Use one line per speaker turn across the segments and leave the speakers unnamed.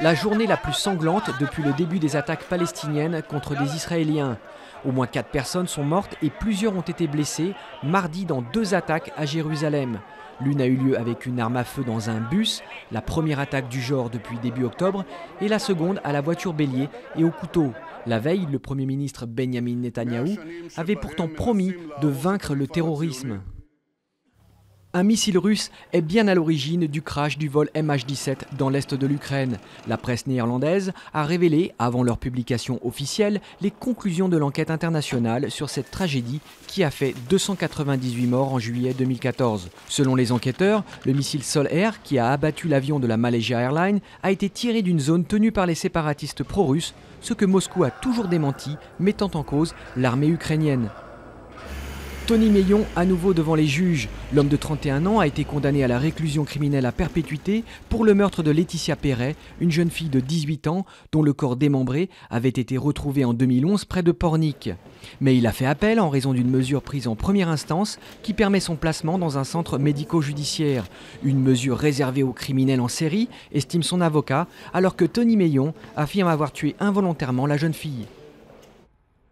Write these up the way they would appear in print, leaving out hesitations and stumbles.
La journée la plus sanglante depuis le début des attaques palestiniennes contre des Israéliens. Au moins 4 personnes sont mortes et plusieurs ont été blessées mardi dans 2 attaques à Jérusalem. L'une a eu lieu avec une arme à feu dans un bus, la première attaque du genre depuis début octobre, et la seconde à la voiture bélier et au couteau. La veille, le Premier ministre Benjamin Netanyahou avait pourtant promis de vaincre le terrorisme. Un missile russe est bien à l'origine du crash du vol MH17 dans l'est de l'Ukraine. La presse néerlandaise a révélé, avant leur publication officielle, les conclusions de l'enquête internationale sur cette tragédie qui a fait 298 morts en juillet 2014. Selon les enquêteurs, le missile sol-air qui a abattu l'avion de la Malaysia Airlines a été tiré d'une zone tenue par les séparatistes pro-russes, ce que Moscou a toujours démenti, mettant en cause l'armée ukrainienne. Tony Meillon à nouveau devant les juges. L'homme de 31 ans a été condamné à la réclusion criminelle à perpétuité pour le meurtre de Laetitia Perret, une jeune fille de 18 ans dont le corps démembré avait été retrouvé en 2011 près de Pornic. Mais il a fait appel en raison d'une mesure prise en première instance qui permet son placement dans un centre médico-judiciaire. Une mesure réservée aux criminels en série, estime son avocat, alors que Tony Meillon affirme avoir tué involontairement la jeune fille.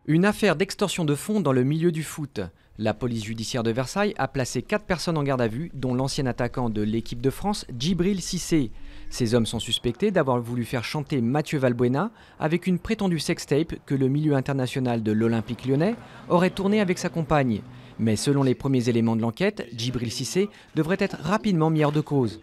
Une affaire d'extorsion de fonds dans le milieu du foot. La police judiciaire de Versailles a placé 4 personnes en garde à vue, dont l'ancien attaquant de l'équipe de France, Djibril Cissé. Ces hommes sont suspectés d'avoir voulu faire chanter Mathieu Valbuena avec une prétendue sextape que le milieu international de l'Olympique lyonnais aurait tournée avec sa compagne. Mais selon les premiers éléments de l'enquête, Djibril Cissé devrait être rapidement mis hors de cause.